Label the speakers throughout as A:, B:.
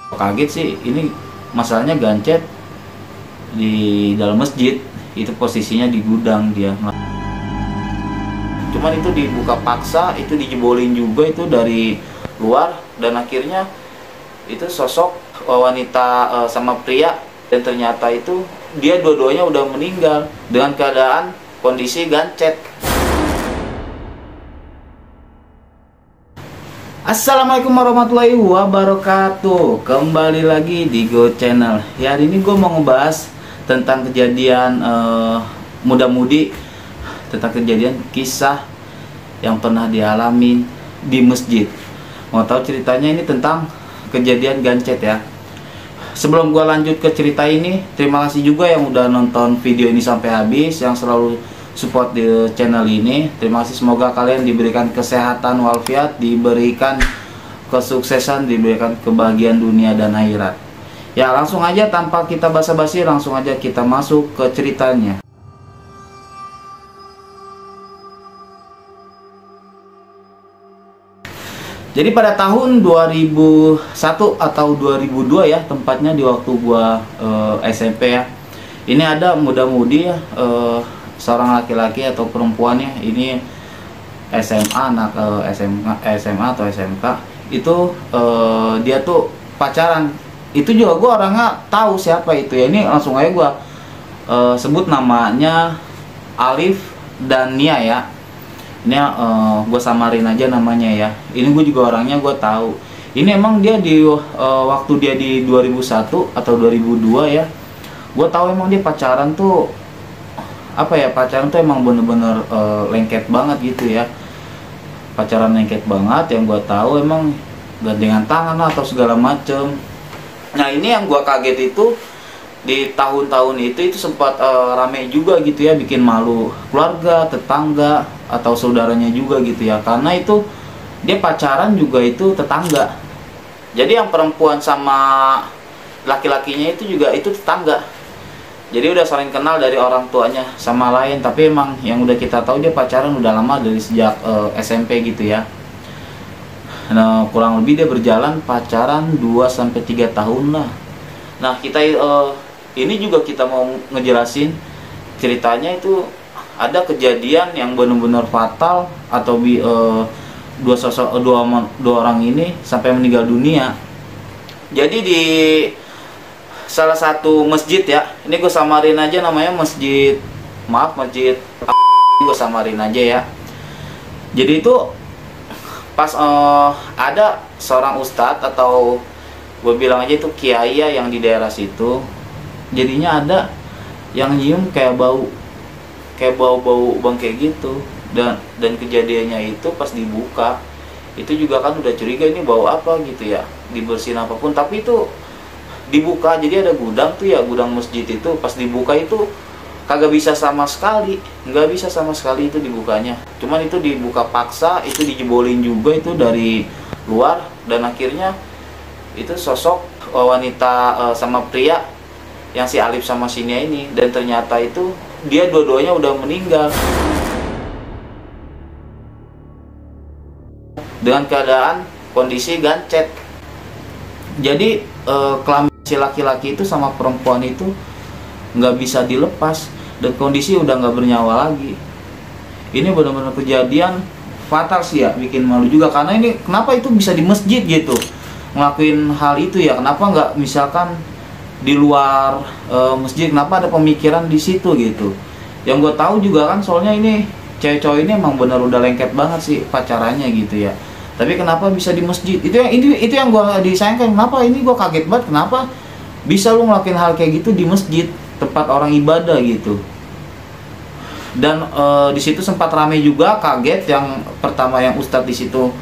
A: Kaget sih, ini masalahnya gancet di dalam masjid, itu posisinya di gudang dia. Cuman itu dibuka paksa, itu dijebolin juga itu dari luar, dan akhirnya itu sosok wanita sama pria, dan ternyata itu dia dua-duanya udah meninggal dengan keadaan kondisi gancet. Assalamualaikum warahmatullahi wabarakatuh. Kembali lagi di Go Channel. Ya, hari ini gue mau ngebahas tentang kejadian muda-mudi, tentang kejadian kisah yang pernah dialami di masjid. Mau tahu ceritanya? Ini tentang kejadian gancet ya. Sebelum gue lanjut ke cerita ini, terima kasih juga yang udah nonton video ini sampai habis, yang selalu support di channel ini. Terima kasih, semoga kalian diberikan kesehatan walafiat, diberikan kesuksesan, diberikan kebahagiaan dunia dan akhirat. Ya, langsung aja tanpa kita basa-basi, langsung aja kita masuk ke ceritanya. Jadi pada tahun 2001 atau 2002 ya, tempatnya di waktu gua SMP ya. Ini ada muda-mudi ya, seorang laki-laki atau perempuannya, ini SMA, anak SMA atau SMK, itu dia tuh pacaran. Itu juga gue orangnya tahu siapa itu ya. Ini langsung aja gue sebut namanya Alif dan Nia ya. Ini gue samarin aja namanya ya. Ini gue juga orangnya gue tahu. Ini emang dia di waktu dia di 2001 atau 2002 ya, gue tahu emang dia pacaran tuh apa ya, pacaran tuh emang bener-bener lengket banget gitu ya. Pacaran lengket banget, yang gue tahu emang gandengan tangan atau segala macem. Nah, ini yang gue kaget itu di tahun-tahun itu sempat rame juga gitu ya, bikin malu keluarga, tetangga atau saudaranya juga gitu ya, karena itu dia pacaran juga itu tetangga. Jadi yang perempuan sama laki-lakinya itu juga itu tetangga. Jadi udah saling kenal dari orang tuanya sama lain. Tapi emang yang udah kita tahu dia pacaran udah lama, dari sejak SMP gitu ya. Nah, kurang lebih dia berjalan pacaran 2-3 tahun lah. Nah, kita ini juga kita mau ngejelasin ceritanya. Itu ada kejadian yang benar-benar fatal, atau dua orang ini sampai meninggal dunia. Jadi di salah satu masjid ya, ini gue samarin aja namanya masjid, masjid gue samarin aja ya. Jadi itu pas ada seorang ustadz, atau gue bilang aja itu kiai ya, yang di daerah situ. Jadinya ada yang nyium kayak bau bangkai gitu, dan kejadiannya itu pas dibuka itu juga kan udah curiga ini bau apa gitu ya, dibersihin apapun, tapi itu dibuka. Jadi ada gudang tuh ya, gudang masjid itu pas dibuka itu kagak bisa sama sekali, nggak bisa sama sekali itu dibukanya. Cuman itu dibuka paksa, itu dijebolin juga itu dari luar, dan akhirnya itu sosok wanita sama pria, yang si Alif sama si Nia ini, dan ternyata itu dia dua-duanya udah meninggal dengan keadaan kondisi gancet. Jadi kelamin si laki-laki itu sama perempuan itu nggak bisa dilepas, dan kondisi udah nggak bernyawa lagi. Ini benar-benar kejadian fatal sih ya, bikin malu juga. Karena ini kenapa itu bisa di masjid gitu ngelakuin hal itu ya, kenapa nggak misalkan di luar masjid, kenapa ada pemikiran di situ gitu. Yang gue tahu juga kan, soalnya ini cewek-cewek ini emang benar udah lengket banget sih pacarannya gitu ya. Tapi kenapa bisa di masjid? Itu yang gue disayangkan. Kenapa ini gue kaget banget, kenapa bisa lu ngelakuin hal kayak gitu di masjid, tempat orang ibadah gitu. Dan di situ sempat ramai juga, kaget. Yang pertama yang ustadz di situ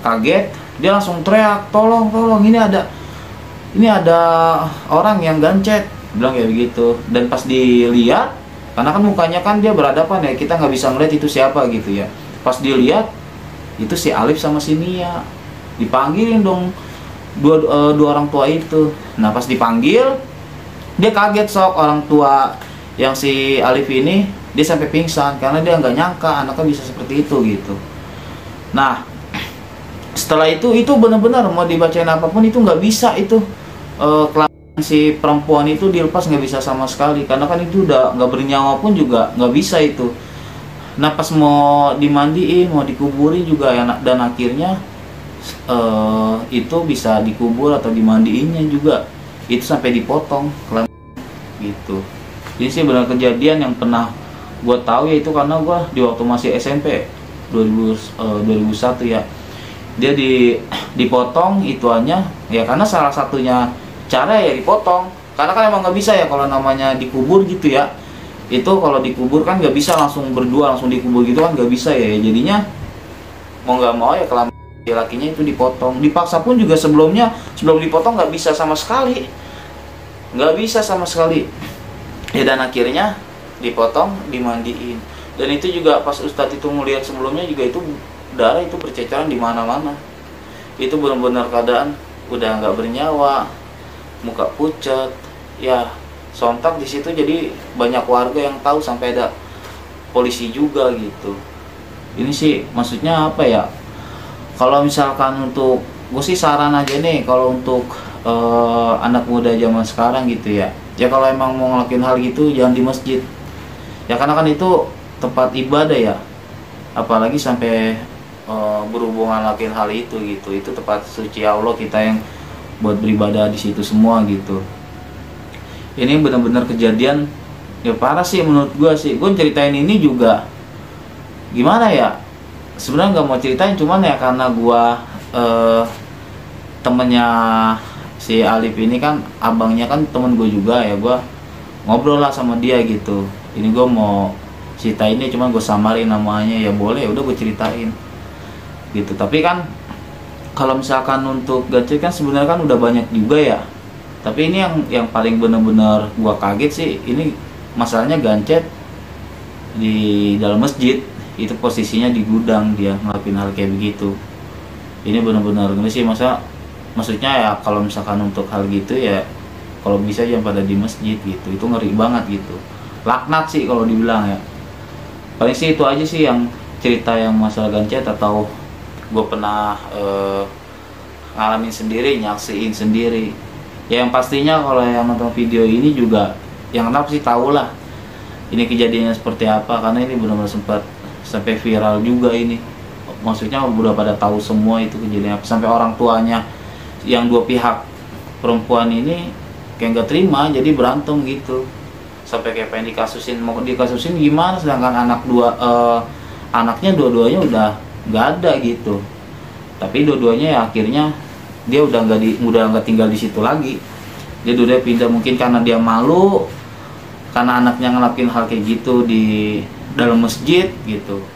A: kaget, dia langsung teriak, tolong ini ada orang yang gancet, bilang kayak begitu. Dan pas dilihat, karena kan mukanya kan dia berhadapan ya, kita nggak bisa ngeliat itu siapa gitu ya. Pas dilihat itu si Alif sama si Nia, dipanggilin dong dua orang tua itu. Nah, pas dipanggil dia kaget, sok orang tua yang si Alif ini, dia sampai pingsan karena dia nggak nyangka anaknya bisa seperti itu gitu. Nah, setelah itu benar-benar mau dibacain apapun itu nggak bisa, itu kelamin si perempuan itu dilepas nggak bisa sama sekali, karena kan itu udah nggak bernyawa pun juga nggak bisa itu. Nah pas mau dimandiin, mau dikuburin juga ya, dan akhirnya itu bisa dikubur atau dimandiinnya juga itu sampai dipotong kelamin gitu. Ini sih benar kejadian yang pernah gue tahu ya, itu karena gue di waktu masih SMP 2001 ya, dia dipotong ituannya ya, karena salah satunya cara ya dipotong, karena kan emang nggak bisa ya kalau namanya dikubur gitu ya. Itu kalau dikubur kan nggak bisa langsung berdua langsung dikubur gitu kan, nggak bisa ya, jadinya mau nggak mau ya kelamin lakinya itu dipotong. Dipaksa pun juga sebelum dipotong nggak bisa sama sekali, ya, dan akhirnya dipotong dimandiin. Dan itu juga pas Ustadz itu melihat sebelumnya juga itu darah itu berceceran di mana-mana. Itu benar-benar keadaan udah nggak bernyawa, muka pucat ya. Sontak di situ jadi banyak warga yang tahu, sampai ada polisi juga gitu. Ini sih maksudnya apa ya, kalau misalkan untuk gue sih saran aja nih, kalau untuk anak muda zaman sekarang gitu ya, ya kalau emang mau ngelakuin hal gitu jangan di masjid ya, karena kan itu tempat ibadah ya, apalagi sampai berhubungan lakuin hal itu gitu. Itu tempat suci Allah kita yang buat beribadah di situ semua gitu. Ini benar-benar kejadian ya parah sih menurut gue sih. Gue ceritain ini juga gimana ya, sebenarnya nggak mau ceritain, cuman ya karena gue temennya si Alif ini kan, abangnya kan temen gue juga ya, gue ngobrol lah sama dia gitu. Ini gue mau ceritain ini, cuman gue samarin namanya ya, boleh udah gue ceritain gitu. Tapi kan kalau misalkan untuk gancet kan sebenarnya kan udah banyak juga ya. Tapi ini yang paling bener-bener gua kaget sih, ini masalahnya gancet di dalam masjid, itu posisinya di gudang dia ngelakuin hal kayak begitu. Ini bener-bener gini sih, maksudnya ya kalau misalkan untuk hal gitu ya, kalau bisa jangan pada di masjid gitu, itu ngeri banget gitu. Laknat sih kalau dibilang ya. Paling sih itu aja sih yang cerita yang masalah gancet, atau gue pernah ngalamin sendiri, nyaksiin sendiri. Ya yang pastinya kalau yang nonton video ini juga yang kenal sih tahu lah ini kejadiannya seperti apa, karena ini benar-benar sempat sampai viral juga ini. Maksudnya udah pada tahu semua itu kejadian apa, sampai orang tuanya yang dua pihak perempuan ini kayak nggak terima, jadi berantem gitu, sampai kayak pengen dikasusin. Mau dikasusin gimana, sedangkan anaknya dua-duanya udah nggak ada gitu. Tapi dua-duanya ya akhirnya dia udah nggak tinggal di situ lagi, dia udah pindah, mungkin karena dia malu karena anaknya ngelakuin hal kayak gitu di dalam masjid gitu.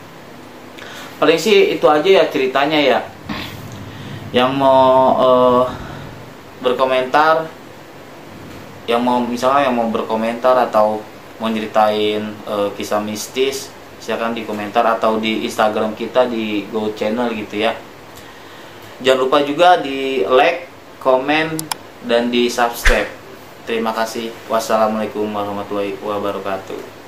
A: Paling sih itu aja ya ceritanya ya. Yang mau berkomentar, yang mau berkomentar atau mau nyeritain kisah mistis, silakan di komentar atau di Instagram kita di Go Channel gitu ya. Jangan lupa juga di like, komen, dan di subscribe. Terima kasih. Wassalamualaikum warahmatullahi wabarakatuh.